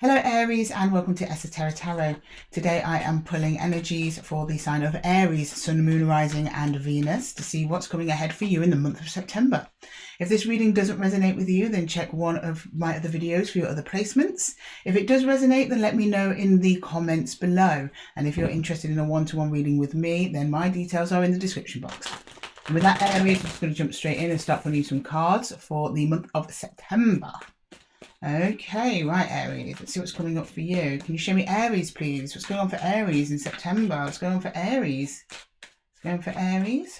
Hello Aries and welcome to Esotera Tarot. Today I am pulling energies for the sign of Aries, Sun, Moon, Rising and Venus to see what's coming ahead for you in the month of September. If this reading doesn't resonate with you, then check one of my other videos for your other placements. If it does resonate, then let me know in the comments below. And if you're interested in a one-to-one reading with me, then my details are in the description box. And with that, Aries, I'm just going to jump straight in and start pulling you some cards for the month of September. Okay, right Aries, let's see what's coming up for you. Can you show me Aries, please? What's going on for Aries in September? What's going on for Aries? What's going on for Aries?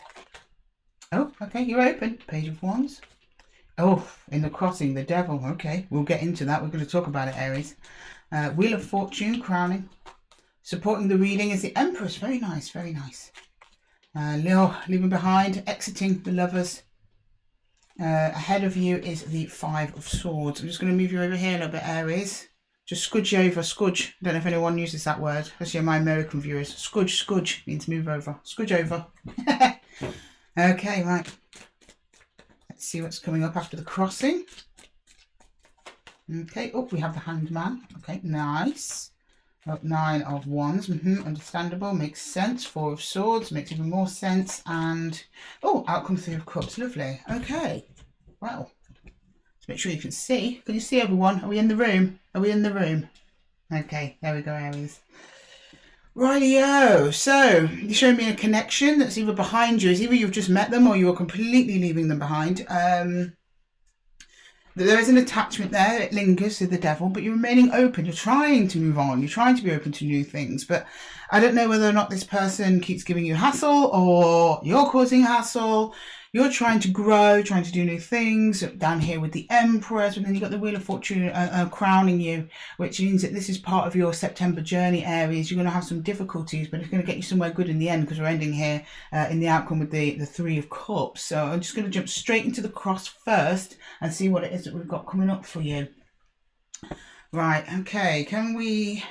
Oh, okay, you're open. Page of Wands. Oh, in the crossing, the devil. Okay, we'll get into that. We're going to talk about it, Aries. Wheel of Fortune, crowning. Supporting the reading is the Empress. Very nice, very nice. Leaving behind, exiting the Lovers. Ahead of you is the Five of Swords. I'm just going to move you over here a little bit, Aries. Just scudge you over. Scudge. I don't know if anyone uses that word, especially my American viewers. Scudge means move over. Scudge over. Okay, right. Let's see what's coming up after the crossing. Okay. Oh, we have the Hanged Man. Okay, nice. Oh, Nine of Wands. Understandable. Makes sense. Four of Swords. Makes even more sense. And, oh, out comes Three of Cups. Lovely. Okay. Well, let's make sure you can see. Can you see everyone? Are we in the room? Are we in the room? Okay, there we go, Aries. Rightio. So, you're showing me a connection that's either behind you. It's either you've just met them or you're completely leaving them behind. There is an attachment there. It lingers with the devil, but you're remaining open. You're trying to move on. You're trying to be open to new things. But I don't know whether or not this person keeps giving you hassle or you're causing hassle. You're trying to grow, trying to do new things. Down here with the Empress, and then you've got the Wheel of Fortune crowning you, which means that this is part of your September journey, Aries. You're going to have some difficulties, but it's going to get you somewhere good in the end, because we're ending here in the outcome with the Three of Cups. So I'm just going to jump straight into the cross first and see what it is that we've got coming up for you. Right, okay. Can we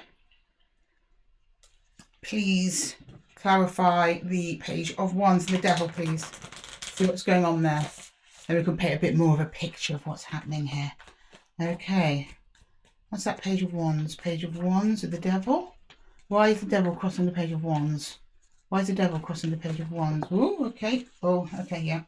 please clarify the Page of Wands, the devil, please? See what's going on there. Then we can paint a bit more of a picture of what's happening here. Okay. What's that Page of Wands? Page of Wands with the devil. Why is the devil crossing the Page of Wands? Why is the devil crossing the Page of Wands? Oh, okay. Oh, okay, yeah.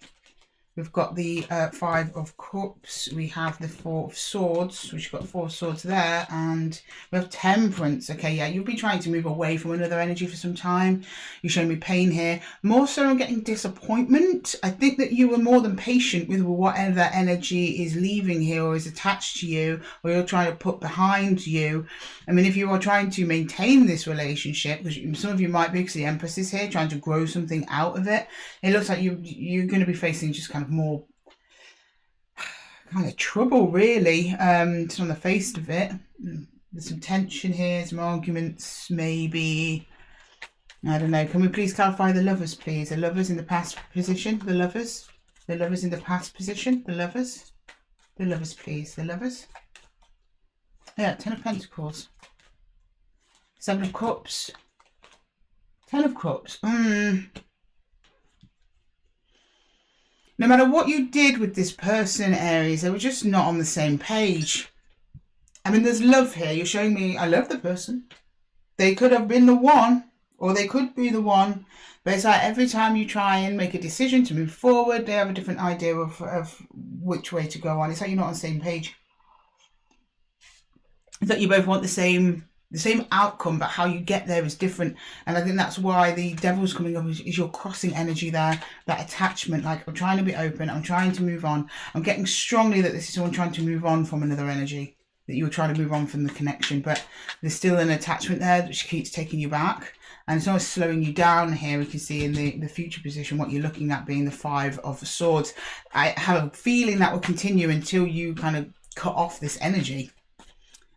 We've got the Five of Cups. We have the Four of Swords. We've got Four of Swords there. And we have Temperance. Okay, yeah, you've been trying to move away from another energy for some time. You're showing me pain here. More so I'm getting disappointment. I think that you were more than patient with whatever that energy is leaving here or is attached to you or you're trying to put behind you. I mean, if you are trying to maintain this relationship, because some of you might be, because the Empress is here, trying to grow something out of it, it looks like you're going to be facing just kind of more kind of trouble, really, just on the face of it. There's some tension here, some arguments, maybe. I don't know. Can we please clarify the Lovers, please? The Lovers in the past position. The Lovers. The Lovers in the past position. The Lovers. The Lovers, please. The Lovers. Yeah, Ten of Pentacles. Seven of Cups. Ten of Cups. No matter what you did with this person, Aries, they were just not on the same page. I mean, there's love here. You're showing me, I love the person. They could have been the one, or they could be the one. But it's like every time you try and make a decision to move forward, they have a different idea of which way to go on. It's like you're not on the same page. It's like you both want the same outcome, but how you get there is different. And I think that's why the devil's coming up is your crossing energy there, that attachment. Like, I'm trying to be open, I'm trying to move on. I'm getting strongly that this is someone trying to move on from another energy, that you were trying to move on from the connection, but there's still an attachment there that keeps taking you back. And it's almost slowing you down here. We can see in the future position what you're looking at being the Five of Swords. I have a feeling that will continue until you kind of cut off this energy.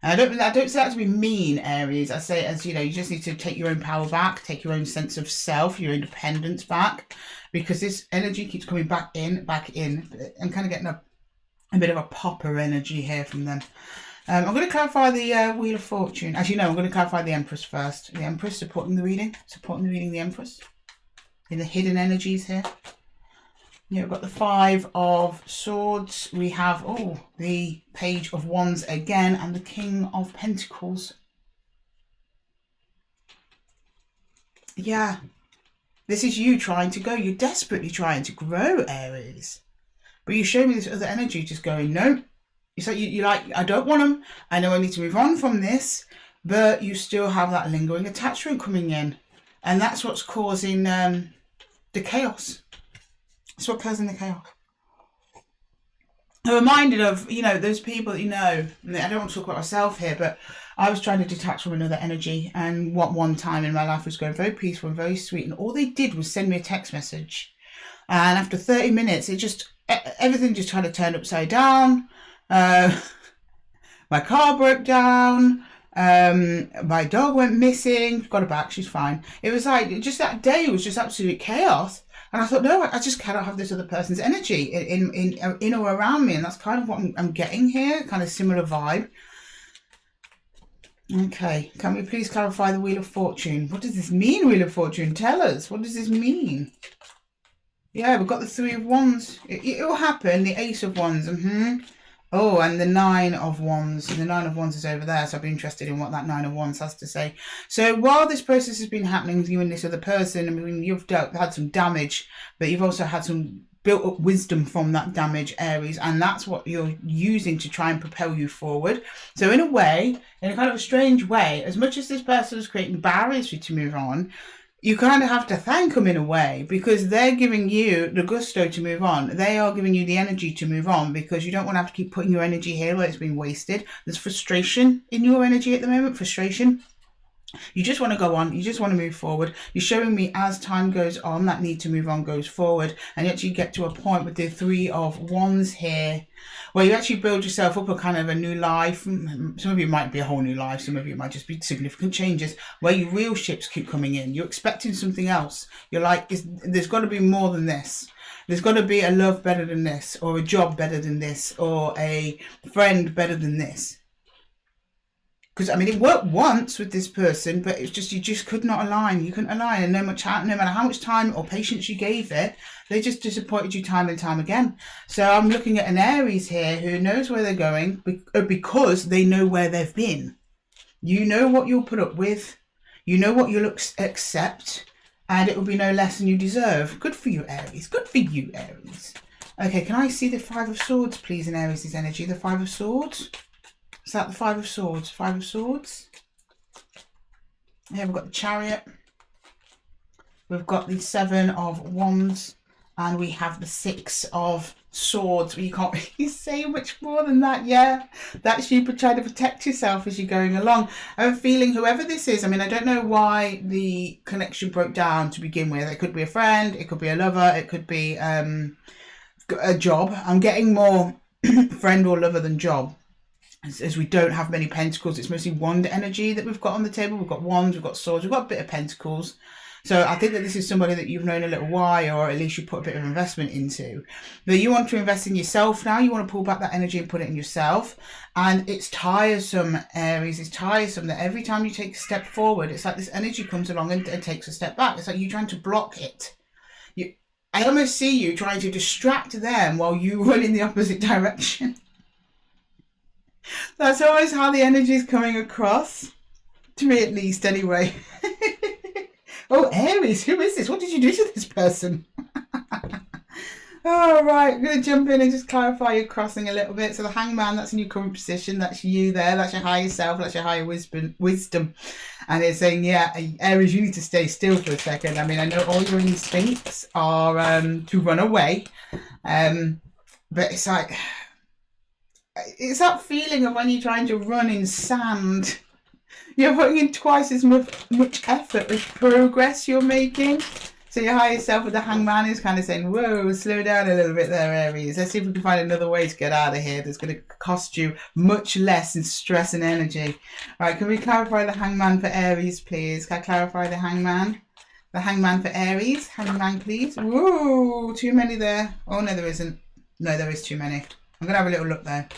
I don't say that to be mean, Aries. I say it as, you know, you just need to take your own power back, take your own sense of self, your independence back, because this energy keeps coming back in, and kind of getting a bit of a popper energy here from them. I'm going to clarify the Wheel of Fortune. As you know, I'm going to clarify the Empress first. The Empress supporting the reading, the Empress in the hidden energies here. Yeah, we've got the Five of Swords. We have, oh, the Page of Wands again, and the King of Pentacles. Yeah, this is you trying to go. You're desperately trying to grow, Aries. But you show me this other energy just going, no. It's like you're like, I don't want them. I know I need to move on from this. But you still have that lingering attachment coming in. And that's what's causing the chaos. That's what causing the chaos. I'm reminded of, you know, those people that you know, I don't want to talk about myself here, but I was trying to detach from another energy, and one time in my life was going very peaceful and very sweet, and all they did was send me a text message. And after 30 minutes, it just, everything just kind of turned upside down. My car broke down. My dog went missing. Got her back, she's fine. It was like, just that day was just absolute chaos. And I thought, no, I just cannot have this other person's energy in or around me. And that's kind of what I'm getting here, kind of similar vibe. Okay, can we please clarify the Wheel of Fortune? What does this mean, Wheel of Fortune? Tell us, what does this mean? Yeah, we've got the Three of Wands. It will happen, the Ace of Wands. Oh, and the Nine of Wands. The Nine of Wands is over there, so I'd be interested in what that Nine of Wands has to say. So while this process has been happening with you and this other person, I mean, you've had some damage, but you've also had some built up wisdom from that damage, Aries, and that's what you're using to try and propel you forward. So in a way, in a kind of a strange way, as much as this person is creating barriers for you to move on, you kind of have to thank them in a way, because they're giving you the gusto to move on. They are giving you the energy to move on, because you don't want to have to keep putting your energy here where it's been wasted. There's frustration in your energy at the moment, frustration. You just want to go on. You just want to move forward. You're showing me as time goes on, that need to move on goes forward. And yet you get to a point with the Three of Wands here, where you actually build yourself up a kind of a new life. Some of you might be a whole new life. Some of you might just be significant changes, where your real ships keep coming in. You're expecting something else. You're like, there's got to be more than this. There's got to be a love better than this, or a job better than this, or a friend better than this. Because, I mean, it worked once with this person, but it's just, you just could not align. You couldn't align. And no matter how much time or patience you gave it, they just disappointed you time and time again. So I'm looking at an Aries here who knows where they're going because they know where they've been. You know what you'll put up with. You know what you'll accept. And it will be no less than you deserve. Good for you, Aries. Good for you, Aries. Okay, can I see the Five of Swords, please, in Aries' energy? The Five of Swords. Is that the Five of Swords? Five of Swords. Yeah, we've got the Chariot. We've got the Seven of Wands. And we have the Six of Swords. You can't really say much more than that. Yeah, that's you trying to protect yourself as you're going along. I'm feeling whoever this is, I mean, I don't know why the connection broke down to begin with. It could be a friend. It could be a lover. It could be a job. I'm getting more friend or lover than job. As we don't have many pentacles, it's mostly wand energy that we've got on the table. We've got wands, we've got swords, we've got a bit of pentacles. So I think that this is somebody that you've known a little while, or at least you put a bit of investment into. But you want to invest in yourself now. You want to pull back that energy and put it in yourself. And it's tiresome, Aries. It's tiresome that every time you take a step forward, it's like this energy comes along and takes a step back. It's like you're trying to block it. I almost see you trying to distract them while you run in the opposite direction. That's always how the energy is coming across, to me at least, anyway. Oh, Aries, who is this? What did you do to this person? Oh, right, I'm going to jump in and just clarify your crossing a little bit. So the Hangman, that's in your current position. That's you there. That's your higher self. That's your higher wisdom. And it's saying, yeah, Aries, you need to stay still for a second. I mean, I know all your instincts are to run away. But it's like... It's that feeling of when you're trying to run in sand. You're putting in twice as much effort as progress you're making. So your higher self with the Hangman is kind of saying, whoa, slow down a little bit there, Aries. Let's see if we can find another way to get out of here that's going to cost you much less in stress and energy. All right, can we clarify the Hangman for Aries, please? Can I clarify the Hangman? The Hangman for Aries. Hangman, please. Whoa, too many there. Oh, no, there isn't. No, there is too many. I'm going to have a little look there.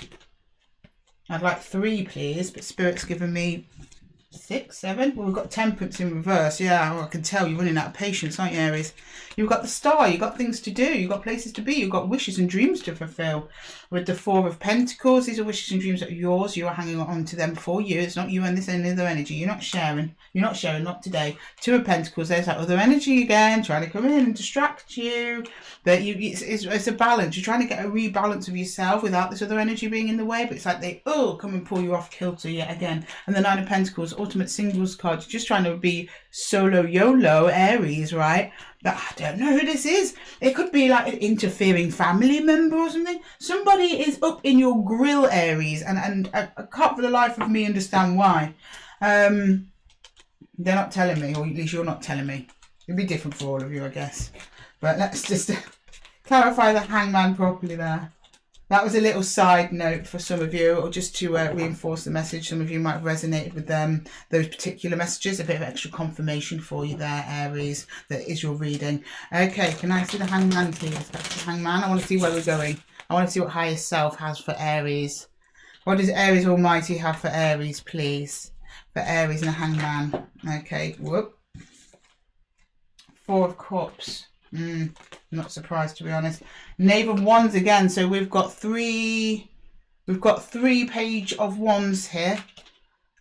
I'd like 3, please, but Spirit's given me 6, 7. Well, we've got Temperance in reverse. Yeah, well, I can tell you're running out of patience, aren't you, Aries? You've got the Star. You've got things to do. You've got places to be. You've got wishes and dreams to fulfill. With the 4 of Pentacles, these are wishes and dreams that are yours. You are hanging on to them for you. It's not you and this other energy. You're not sharing. You're not sharing, not today. 2 of Pentacles, there's that other energy again, trying to come in and distract you. But it's a balance. You're trying to get a rebalance of yourself without this other energy being in the way. But it's like they come and pull you off kilter yet again. And the 9 of Pentacles, ultimate singles card. You're just trying to be solo YOLO, Aries, right? But I don't know who this is. It could be like an interfering family member or something. Somebody is up in your grill, Aries, and I can't for the life of me understand why. They're not telling me, or at least you're not telling me. It'd be different for all of you, I guess. But let's just clarify the Hangman properly there. That was a little side note for some of you, or just to reinforce the message. Some of you might have resonated with those particular messages. A bit of extra confirmation for you there, Aries. That is your reading. Okay, can I see the Hangman, please? That's the Hangman. I want to see where we're going. I want to see what higher self has for Aries. What does Aries Almighty have for Aries, please? For Aries and the Hangman. Okay, whoop. 4 of Cups. Not surprised, to be honest. Knave of Wands again. So we've got three Page of Wands here,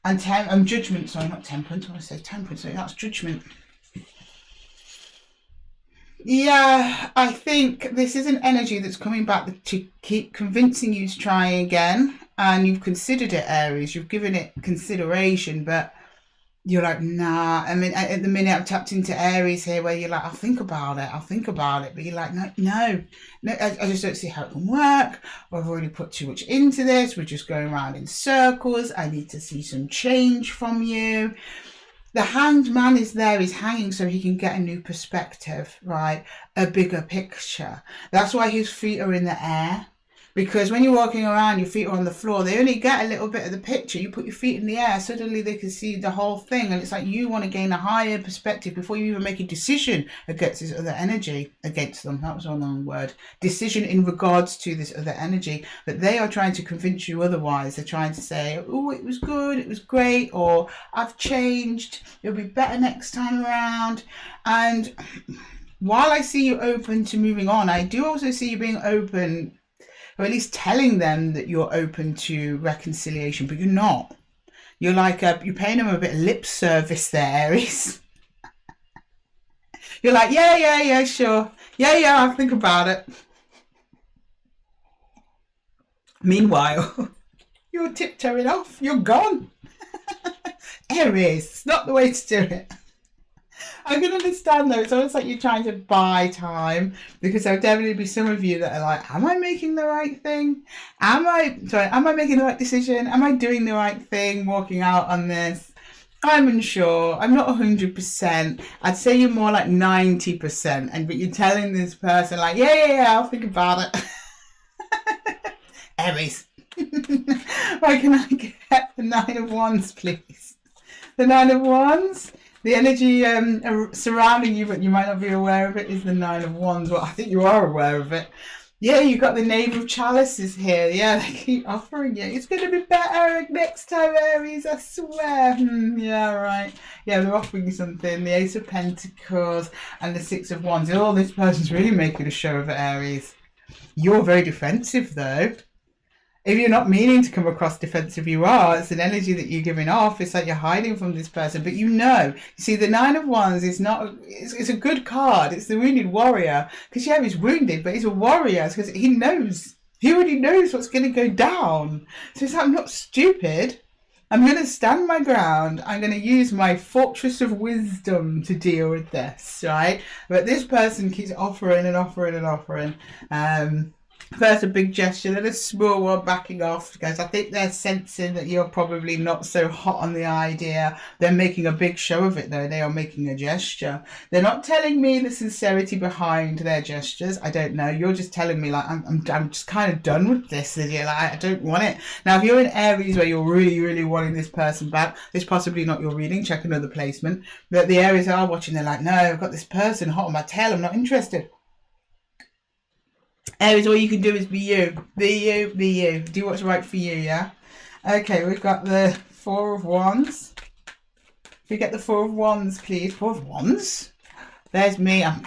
and Judgment. Sorry, not Temperance. I want to say Temperance. So that's Judgment. Yeah, I think this is an energy that's coming back to keep convincing you to try again, and you've considered it, Aries. You've given it consideration, but you're like, nah. I mean, at the minute I've tapped into Aries here, where you're like, I'll think about it. But you're like, no, I just don't see how it can work. I've already put too much into this. We're just going around in circles. I need to see some change from you. The Hanged Man is there. He's hanging so he can get a new perspective, right? A bigger picture. That's why his feet are in the air. Because when you're walking around, your feet are on the floor. They only get a little bit of the picture. You put your feet in the air, suddenly they can see the whole thing. And it's like you want to gain a higher perspective before you even make a decision against this other energy. Against them. That was a long word. Decision in regards to this other energy. But they are trying to convince you otherwise. They're trying to say, oh, it was good, it was great, or I've changed, it'll be better next time around. And while I see you open to moving on, I do also see you being open, or at least telling them that you're open to reconciliation, but you're not. You're like, you're paying them a bit of lip service there, Aries. You're like, yeah, sure. Yeah, I'll think about it. Meanwhile, you're tiptoeing off. You're gone. Aries, it's not the way to do it. I can understand though, it's almost like you're trying to buy time, because there'll definitely be some of you that are like, am I making the right thing? Am I making the right decision? Am I doing the right thing walking out on this? I'm unsure. I'm not 100%. I'd say you're more like 90%, but you're telling this person like, yeah, I'll think about it. Aries. Why can I get the 9 of Wands, please? The 9 of Wands? The energy surrounding you, but you might not be aware of it, is the 9 of Wands. Well, I think you are aware of it. Yeah, you got the Knave of Chalices here. Yeah, they keep offering you. It's going to be better next time, Aries, I swear. Yeah, right. Yeah, they're offering you something. The Ace of Pentacles and the 6 of Wands. Oh, this person's really making a show of it, Aries. You're very defensive, though. If you're not meaning to come across defensive, you are. It's an energy that you're giving off. It's like you're hiding from this person, but you know. You see, the 9 of Wands is not. It's a good card. It's the wounded warrior, because yeah, he's wounded, but he's a warrior because he knows. He already knows what's going to go down. So it's like, I'm not stupid. I'm going to stand my ground. I'm going to use my fortress of wisdom to deal with this, right? But this person keeps offering and offering and offering. First a big gesture, then a small one backing off, because I think they're sensing that you're probably not so hot on the idea. They're making a big show of it though. They are making a gesture. They're not telling me the sincerity behind their gestures. I don't know. You're just telling me like, I'm just kind of done with this, Lydia. Like, I don't want it. Now, if you're in Aries where you're really, really wanting this person back, it's possibly not your reading. Check another placement. But the Aries are watching, they're like, no, I've got this person hot on my tail. I'm not interested. Aries, all you can do is be you. Be you, be you. Do what's right for you, yeah? Okay, we've got the 4 of Wands. We get the Four of Wands, please. Four of Wands? There's me. I'm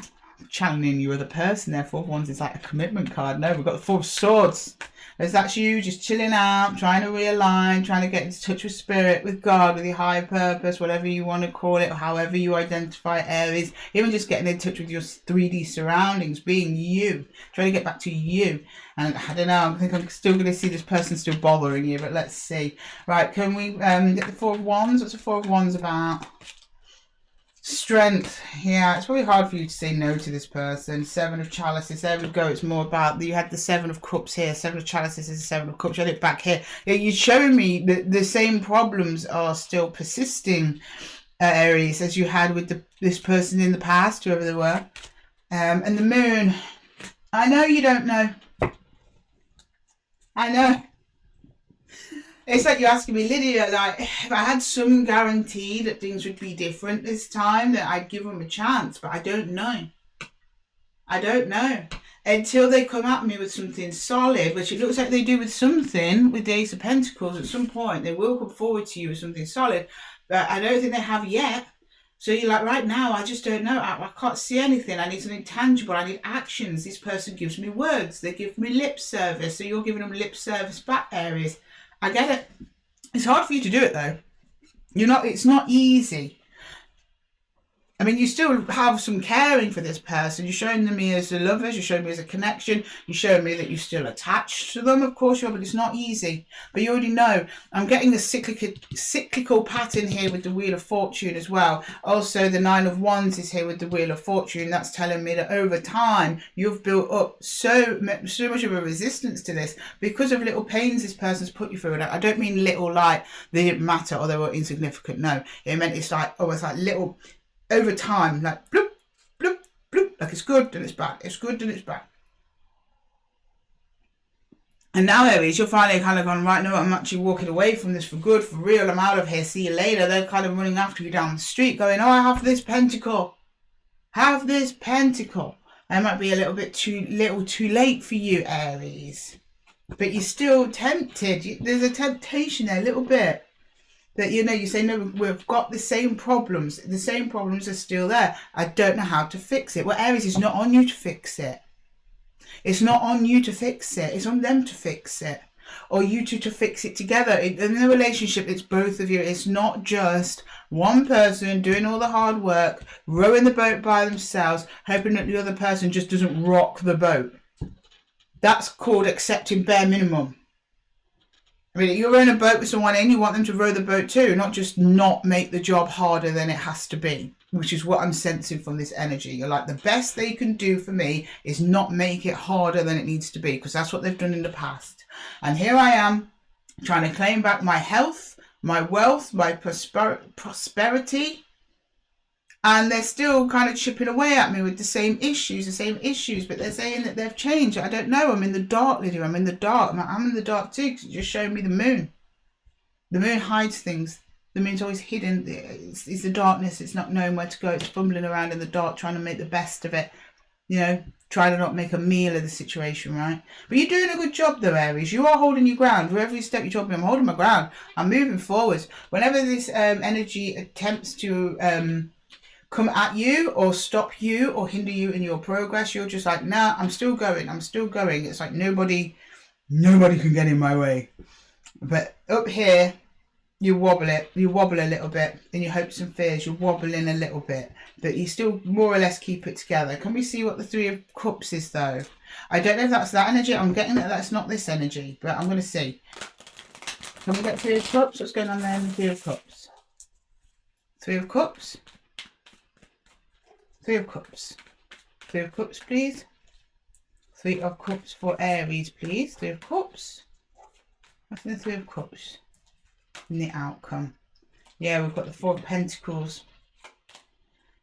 channeling you other person there. Four of Wands is like a commitment card. No, we've got the Four of Swords. As that's you just chilling out, trying to realign, trying to get into touch with spirit, with God, with your higher purpose, whatever you want to call it, or however you identify Aries. Even just getting in touch with your 3D surroundings, being you, trying to get back to you. And I don't know, I think I'm still going to see this person still bothering you, but let's see. Right, can we get the Four of Wands? What's the Four of Wands about? Strength. Yeah, it's probably hard for you to say no to this person. Seven of Chalices. There we go. It's more about, you had the Seven of Cups here. Seven of Chalices is the Seven of Cups. You had it back here. Yeah, you're showing me that the same problems are still persisting, Aries, as you had with this person in the past, whoever they were. And the Moon. I know you don't know. I know. It's like you're asking me, Lydia, like, if I had some guarantee that things would be different this time, that I'd give them a chance, but I don't know. I don't know. Until they come at me with something solid, which it looks like they do with something, with the Ace of Pentacles, at some point, they will come forward to you with something solid, but I don't think they have yet. So you're like, right now, I just don't know. I can't see anything. I need something tangible. I need actions. This person gives me words. They give me lip service. So you're giving them lip service back, Aries. I get it. It's hard for you to do it though. It's not easy. I mean, you still have some caring for this person. You're showing me as a lover. You're showing me as a connection. You're showing me that you're still attached to them. Of course you are, but it's not easy. But you already know. I'm getting a cyclical pattern here with the Wheel of Fortune as well. Also, the Nine of Wands is here with the Wheel of Fortune. That's telling me that over time, you've built up so much of a resistance to this because of little pains this person's put you through. And I don't mean little like they didn't matter or they were insignificant. No, it meant it's like little... over time, like bloop, bloop, bloop, like it's good and it's bad, it's good and it's bad. And now, Aries, you're finally kind of gone, right, no, I'm actually walking away from this for good, for real, I'm out of here, see you later. They're kind of running after you down the street going, oh, I have this pentacle. Have this pentacle. It might be a little bit too late for you, Aries. But you're still tempted. There's a temptation there, a little bit. That, you say, no, we've got the same problems. The same problems are still there. I don't know how to fix it. Well, Aries, it's not on you to fix it. It's not on you to fix it. It's on them to fix it. Or you two to fix it together. In the relationship, it's both of you. It's not just one person doing all the hard work, rowing the boat by themselves, hoping that the other person just doesn't rock the boat. That's called accepting bare minimum. I mean, you're rowing a boat with someone and you want them to row the boat too, not just not make the job harder than it has to be, which is what I'm sensing from this energy. You're like, the best they can do for me is not make it harder than it needs to be, because that's what they've done in the past. And here I am trying to claim back my health, my wealth, my prosperity. And they're still kind of chipping away at me with the same issues, but they're saying that they've changed. I don't know. I'm in the dark, Lydia. I'm in the dark. I'm in the dark too, because it's just showing me the moon. The moon hides things. The moon's always hidden. It's the darkness. It's not knowing where to go. It's fumbling around in the dark, trying to make the best of it. Trying to not make a meal of the situation, right? But you're doing a good job though, Aries. You are holding your ground. Wherever you step, you told me, I'm holding my ground. I'm moving forwards. Whenever this energy attempts to... come at you or stop you or hinder you in your progress, you're just like, nah, I'm still going. It's like nobody can get in my way. But up here, you wobble a little bit in your hopes and fears. You're wobbling a little bit, but you still more or less keep it together. Can we see what the Three of Cups is though? I don't know if that's that energy. I'm getting that that's not this energy, but I'm going to see. Can we get Three of Cups? What's going on there in the Three of Cups? Three of Cups. Three of Cups. Three of Cups, please. Three of Cups for Aries, please. Three of Cups. What's in the Three of Cups? In the outcome. Yeah, we've got the Four of Pentacles.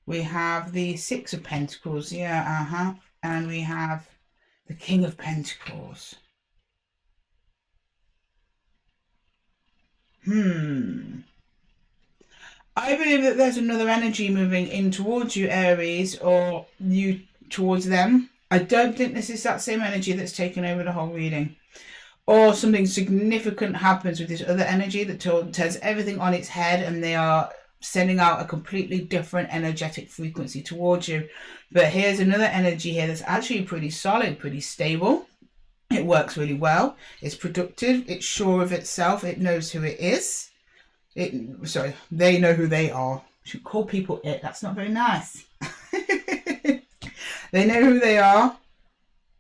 We have the Six of Pentacles. Yeah, And we have the King of Pentacles. I believe that there's another energy moving in towards you, Aries, or you towards them. I don't think this is that same energy that's taken over the whole reading. Or something significant happens with this other energy that turns everything on its head and they are sending out a completely different energetic frequency towards you. But here's another energy here that's actually pretty solid, pretty stable. It works really well. It's productive. It's sure of itself. It knows who it is. They know who they are. You should call people it. That's not very nice. They know who they are.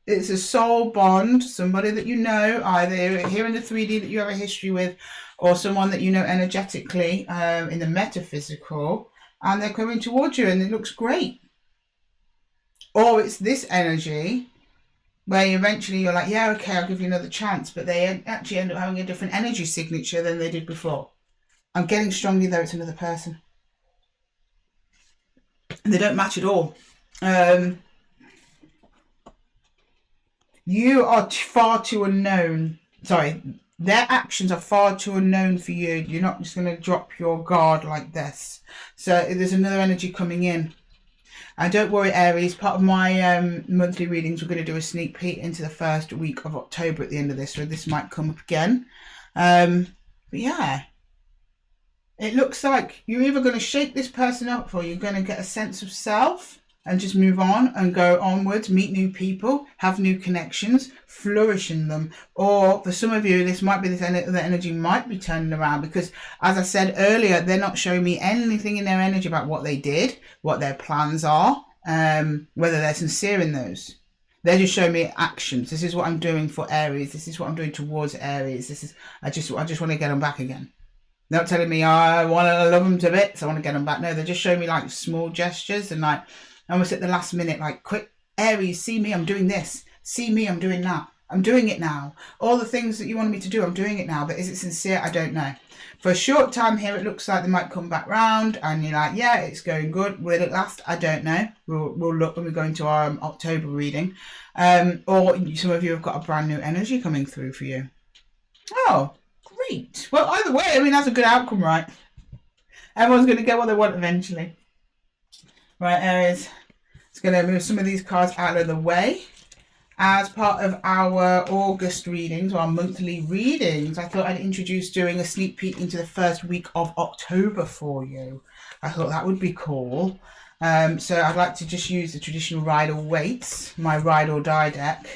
It's a soul bond, somebody that you know, either here in the 3D that you have a history with, or someone that you know energetically in the metaphysical, and they're coming towards you and it looks great. Or it's this energy where eventually you're like, yeah, okay, I'll give you another chance, but they actually end up having a different energy signature than they did before. I'm getting strongly though it's another person. And they don't match at all. You are far too unknown. Sorry, their actions are far too unknown for you. You're not just going to drop your guard like this. So there's another energy coming in. And don't worry, Aries, part of my monthly readings, we're going to do a sneak peek into the first week of October at the end of this. So this might come up again. But yeah, it looks like you're either going to shake this person up or you're going to get a sense of self and just move on and go onwards, meet new people, have new connections, flourish in them. Or for some of you, this might be the energy might be turning around, because as I said earlier, they're not showing me anything in their energy about what they did, what their plans are, whether they're sincere in those. They're just showing me actions. This is what I'm doing for Aries. This is what I'm doing towards Aries. I just want to get them back again. They're not telling me, oh, I want to love them to bits, I want to get them back. No, they're just showing me like small gestures and like almost at the last minute, like, quick, Aries, see me, I'm doing this. See me, I'm doing that. I'm doing it now. All the things that you wanted me to do, I'm doing it now. But is it sincere? I don't know. For a short time here, it looks like they might come back round and you're like, yeah, it's going good. Will it last? I don't know. We'll look when we go into our October reading. Or some of you have got a brand new energy coming through for you. Oh, great. Well, either way, I mean, that's a good outcome, right? Everyone's going to get what they want eventually. Right, Aries, it's going to move some of these cards out of the way. As part of our August readings, or our monthly readings, I thought I'd introduce doing a sneak peek into the first week of October for you. I thought that would be cool. So I'd like to just use the traditional Ride or Waits, my Ride or Die deck.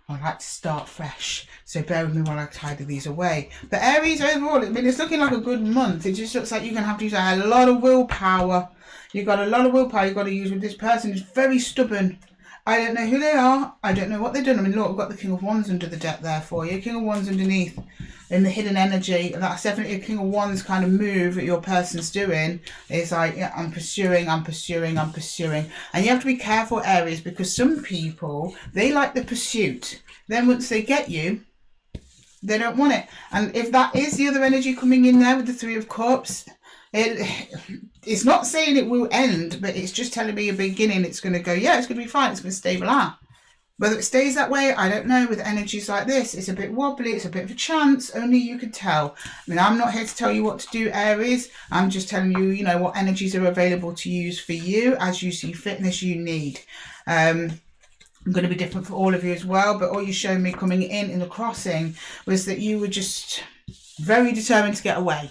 I'd like to start fresh, so bear with me while I tidy these away. But Aries, overall, I mean, it's looking like a good month. It just looks like you're going to have to use a lot of willpower. You've got a lot of willpower you've got to use with this person. It's very stubborn. I don't know who they are. I don't know what they've done. I mean, look, I've got the King of Wands under the deck there for you. King of Wands underneath in the hidden energy. That's definitely a King of Wands kind of move that your person's doing. It's like, yeah, I'm pursuing. And you have to be careful, Aries, because some people, they like the pursuit. Then once they get you, they don't want it. And if that is the other energy coming in there with the Three of Cups, it's not saying it will end, but it's just telling me a beginning. It's going to go, yeah, it's going to be fine. It's going to stable out. Whether it stays that way, I don't know. With energies like this, it's a bit wobbly. It's a bit of a chance. Only you can tell. I mean, I'm not here to tell you what to do, Aries. I'm just telling you, you know, what energies are available to use for you as you see fit and as you need. I'm going to be different for all of you as well. But all you showed me coming in the crossing was that you were just very determined to get away.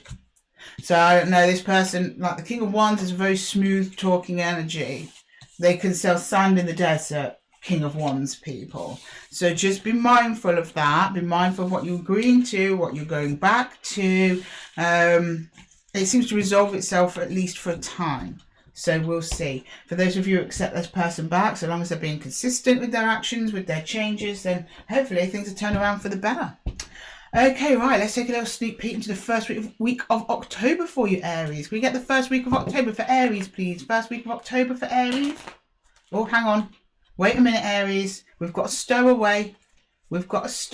So I don't know, this person, like the King of Wands, is a very smooth talking energy. They can sell sand in the desert, King of Wands people. So just be mindful of that. Be mindful of what you're agreeing to, what you're going back to. It seems to resolve itself at least for a time. So we'll see. For those of you who accept this person back, so long as they're being consistent with their actions, with their changes, then hopefully things will turn around for the better. Okay, right, let's take a little sneak peek into the first week of October for you, Aries. Can we get the first week of October for Aries, please? First week of October for Aries. Oh, hang on. Wait a minute, Aries. We've got a stowaway. Who was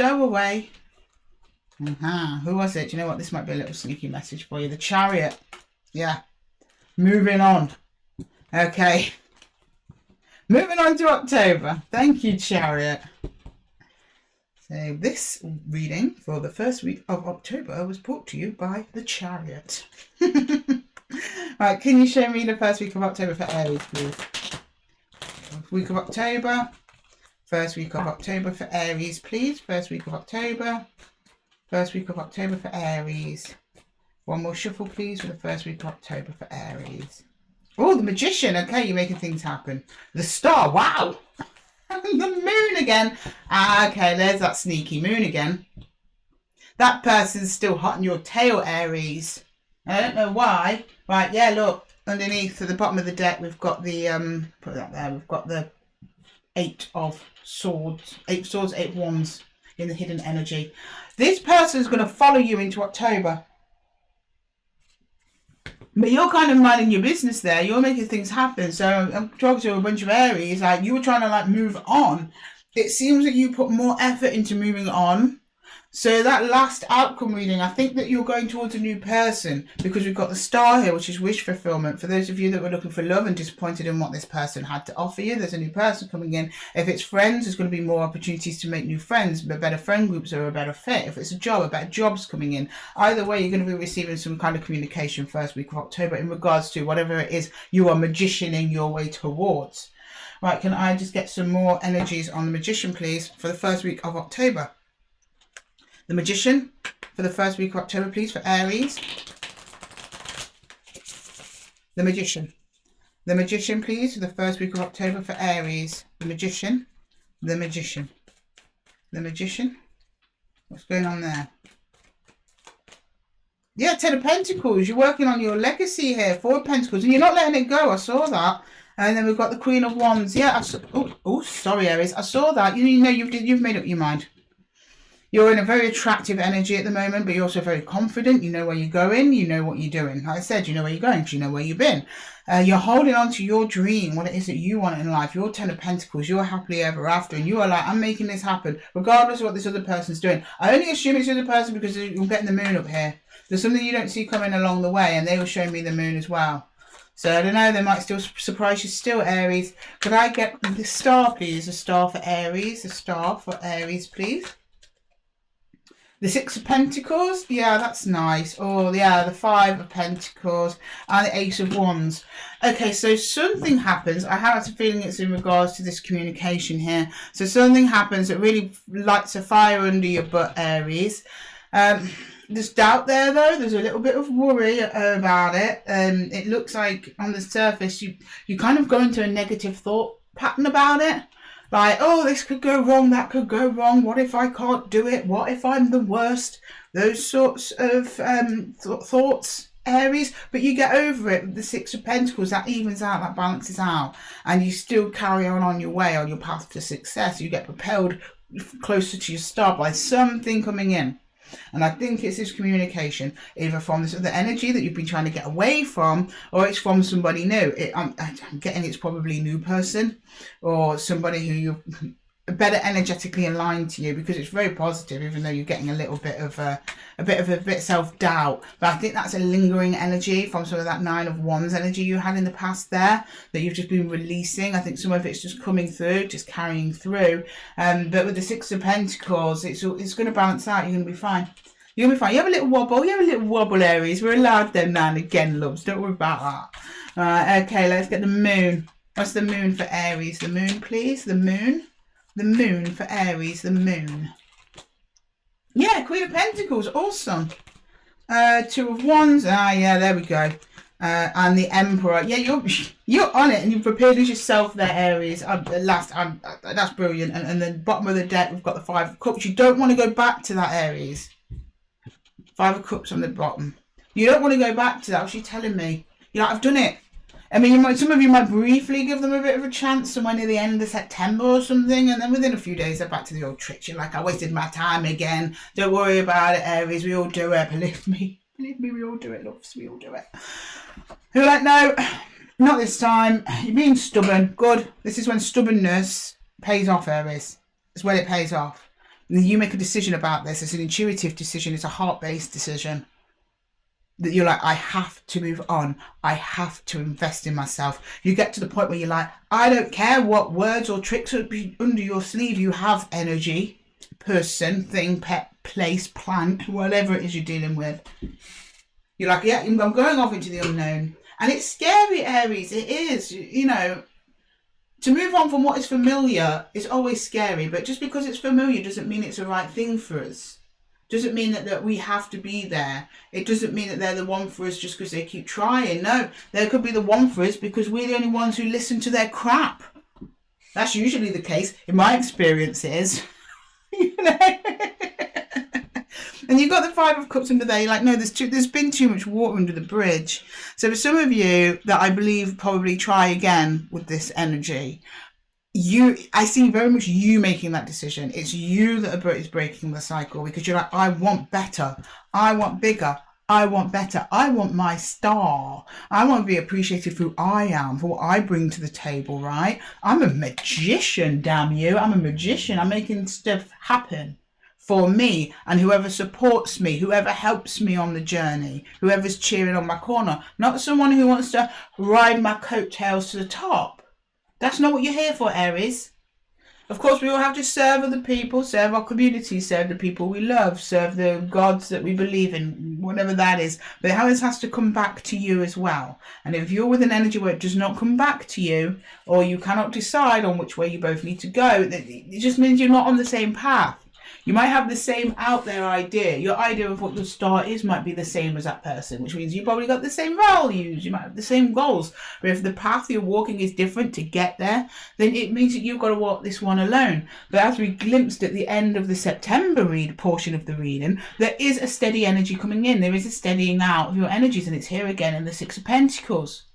it? Do you know what? This might be a little sneaky message for you. The Chariot. Yeah. Moving on. Okay. Moving on to October. Thank you, Chariot. So this reading for the first week of October was brought to you by the Chariot. Right, can you show me the first week of October for Aries, please? Week of October. First week of October for Aries, please. First week of October. First week of October for Aries. One more shuffle, please, for the first week of October for Aries. Oh, the Magician. Okay, you're making things happen. The Star. Wow. The Moon again. Okay, there's that sneaky Moon again. That person's still hot on your tail, Aries. I don't know why. Right, yeah, look. Underneath at the bottom of the deck, we've got the, put that there, we've got the 8 of Swords. 8 of Swords, 8 of Wands in the hidden energy. This person's going to follow you into October. But you're kind of minding your business there. You're making things happen. So I'm talking to a bunch of Aries. Like, you were trying to like move on. It seems that you put more effort into moving on. So that last outcome reading, I think that you're going towards a new person, because we've got the Star here, which is wish fulfillment. For those of you that were looking for love and disappointed in what this person had to offer you, there's a new person coming in. If it's friends, there's going to be more opportunities to make new friends, but better friend groups are a better fit. If it's a job, a better job's coming in. Either way, you're going to be receiving some kind of communication first week of October in regards to whatever it is you are magicianing your way towards. Right, can I just get some more energies on the Magician, please, for the first week of October? The Magician for the first week of October, please, for Aries. The Magician. The Magician, please, for the first week of October for Aries. The Magician. The Magician. The Magician. What's going on there? Yeah, 10 of Pentacles. You're working on your legacy here. 4 of Pentacles. And you're not letting it go. I saw that. And then we've got the Queen of Wands. Yeah, I saw, oh, sorry, Aries. I saw that. You know, you've made up your mind. You're in a very attractive energy at the moment, but you're also very confident. You know where you're going. You know what you're doing. Like I said, you know where you're going because you know where you've been. You're holding on to your dream, what it is that you want in life. You're 10 of Pentacles. You're happily ever after. And you are like, I'm making this happen, regardless of what this other person's doing. I only assume it's the other person because you're getting the Moon up here. There's something you don't see coming along the way, and they will show me the Moon as well. So I don't know, they might still surprise you still, Aries. Could I get the Star, please? The Star for Aries. The Star for Aries, please. The 6 of Pentacles, yeah, that's nice. Oh, yeah, the 5 of Pentacles and the Ace of Wands. Okay, so something happens. I have a feeling it's in regards to this communication here. So something happens that really lights a fire under your butt, Aries. There's doubt there, though. There's a little bit of worry about it. It looks like on the surface you kind of go into a negative thought pattern about it. Like, oh, this could go wrong, that could go wrong. What if I can't do it? What if I'm the worst? Those sorts of thoughts, Aries. But you get over it with the 6 of Pentacles. That evens out, that balances out. And you still carry on your way, on your path to success. You get propelled closer to your star by something coming in. And I think it's this communication, either from this other energy that you've been trying to get away from, or it's from somebody new. I'm getting it's probably a new person, or somebody who you're better energetically aligned to you, because it's very positive, even though you're getting a little bit of self-doubt. But I think that's a lingering energy from some of that 9 of Wands energy you had in the past there, that you've just been releasing. I think some of it's just coming through, just carrying through. But with the 6 of Pentacles, it's going to balance out. You're going to be fine. You're going to be fine. You have a little wobble. You have a little wobble, Aries. We're allowed them now and again, loves. Don't worry about that. Okay, let's get the Moon. What's the Moon for Aries? The Moon, please. The Moon. The Moon for Aries, the Moon. Yeah, Queen of Pentacles, awesome. 2 of Wands, yeah, there we go. And the Emperor. Yeah, you're on it, and you've prepared as yourself there, Aries. That's brilliant. And then bottom of the deck, we've got the 5 of Cups. You don't want to go back to that, Aries. 5 of Cups on the bottom. You don't want to go back to that. What's she telling me? You're like, I've done it. I mean, some of you might briefly give them a bit of a chance somewhere near the end of September or something, and then within a few days they're back to the old tricks. You're like, I wasted my time again. Don't worry about it, Aries. We all do it. Believe me. Believe me, we all do it, loves. We all do it. You're like, no, not this time. You're being stubborn. Good. This is when stubbornness pays off, Aries. It's when it pays off. And you make a decision about this. It's an intuitive decision. It's a heart-based decision. That you're like, I have to move on. I have to invest in myself. You get to the point where you're like, I don't care what words or tricks would be under your sleeve. You have energy, person, thing, pet, place, plant, whatever it is you're dealing with. You're like, yeah, I'm going off into the unknown. And it's scary, Aries. It is, you know. To move on from what is familiar is always scary. But just because it's familiar doesn't mean it's the right thing for us. Doesn't mean that we have to be there. It doesn't mean that they're the one for us just because they keep trying. No, they could be the one for us because we're the only ones who listen to their crap. That's usually the case in my experiences. You know? And you've got the Five of Cups under there. You're like, no, there's been too much water under the bridge. So for some of you that I believe probably try again with this energy, I see very much you making that decision. It's you that is breaking the cycle because you're like, I want better. I want bigger. I want better. I want my star. I want to be appreciated for who I am, for what I bring to the table, right? I'm a magician, damn you. I'm a magician. I'm making stuff happen for me and whoever supports me, whoever helps me on the journey, whoever's cheering on my corner. Not someone who wants to ride my coattails to the top. That's not what you're here for, Aries. Of course, we all have to serve other people, serve our community, serve the people we love, serve the gods that we believe in, whatever that is. But it always has to come back to you as well. And if you're with an energy where it does not come back to you, or you cannot decide on which way you both need to go, it just means you're not on the same path. You might have the same out there idea. Your idea of what your star is might be the same as that person, which means you probably got the same values. You might have the same goals. But if the path you're walking is different to get there, then it means that you've got to walk this one alone. But as we glimpsed at the end of the September portion of the reading, there is a steady energy coming in. There is a steadying out of your energies, and it's here again in the Six of Pentacles.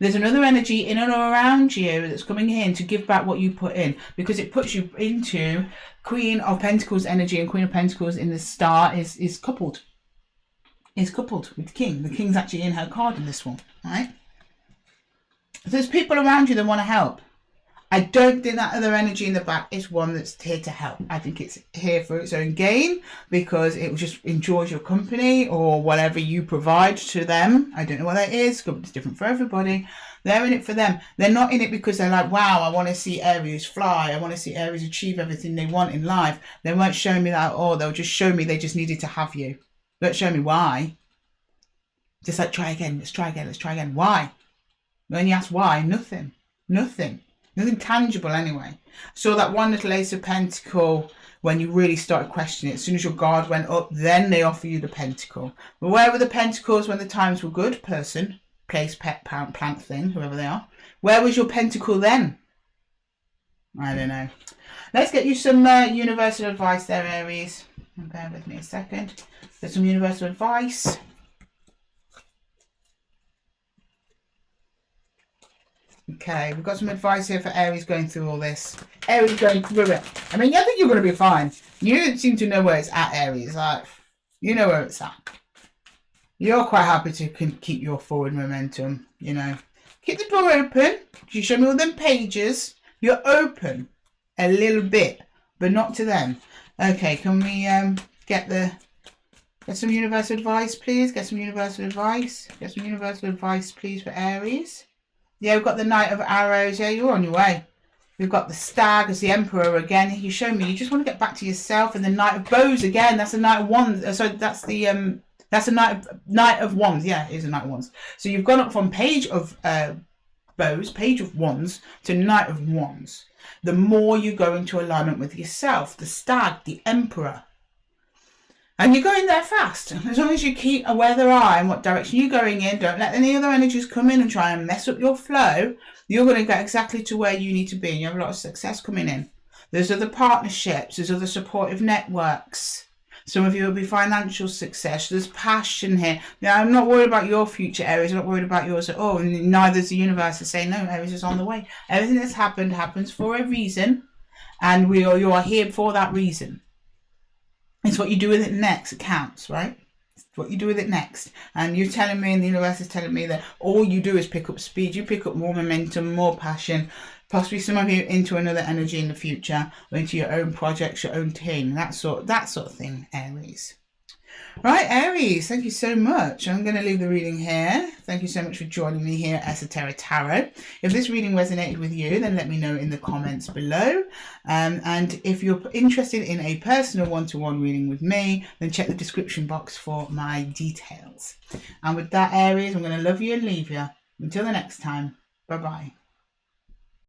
There's another energy in and around you that's coming in to give back what you put in, because it puts you into Queen of Pentacles energy, and Queen of Pentacles in the star is coupled. Is coupled with the King. The King's actually in her card in this one, right? There's people around you that want to help. I don't think that other energy in the back is one that's here to help. I think it's here for its own gain because it just enjoys your company or whatever you provide to them. I don't know what that is. It's different for everybody. They're in it for them. They're not in it because they're like, wow, I want to see Aries fly. I want to see Aries achieve everything they want in life. They won't show me that at all. They'll just show me they just needed to have you. They won't show me why. Just like, try again. Let's try again. Let's try again. Why? When you ask why, nothing. Nothing. Nothing tangible anyway. So that one little Ace of Pentacle, when you really started questioning it, as soon as your guard went up, then they offer you the Pentacle. But where were the Pentacles when the times were good? Person, place, pet, plant thing, whoever they are. Where was your Pentacle then? I don't know. Let's get you some universal advice there, Aries. Bear with me a second. There's some universal advice. Okay, we've got some advice here for Aries going through all this. Aries going through it. I mean, I think you're going to be fine. You seem to know where it's at, Aries. Like, you know where it's at. You're quite happy to keep your forward momentum, you know. Keep the door open. You show me all them pages. You're open a little bit, but not to them. Okay, can we get some universal advice, please? Get some universal advice. Get some universal advice, please, for Aries. Yeah, we've got the Knight of Arrows. Yeah, you're on your way. We've got the Stag as the Emperor again. You show me you just want to get back to yourself. And the Knight of Bows again. That's the Knight of Wands. So that's the that's a Knight of Wands. Yeah, it is a Knight of Wands. So you've gone up from Page of Bows, Page of Wands, to Knight of Wands. The more you go into alignment with yourself, the Stag, the Emperor. And you're going there fast. As long as you keep a weather eye on what direction you're going in, don't let any other energies come in and try and mess up your flow, you're going to get exactly to where you need to be. And you have a lot of success coming in. There's other partnerships. There's other supportive networks. Some of you will be financial success. There's passion here. Now, I'm not worried about your future, Aries. I'm not worried about yours at all. And neither is the universe to say, no, Aries is on the way. Everything that's happened happens for a reason. And you are here for that reason. It's what you do with it next that counts, right? It's what you do with it next. And you're telling me, and the universe is telling me that all you do is pick up speed. You pick up more momentum, more passion, possibly some of you into another energy in the future, or into your own projects, your own team, that sort of thing, Aries. Right, Aries, thank you so much. I'm going to leave the reading here. Thank you so much for joining me here at Esotera Tarot. If this reading resonated with you, then let me know in the comments below. And if you're interested in a personal one-to-one reading with me, then check the description box for my details. And with that, Aries, I'm going to love you and leave you. Until the next time, bye-bye.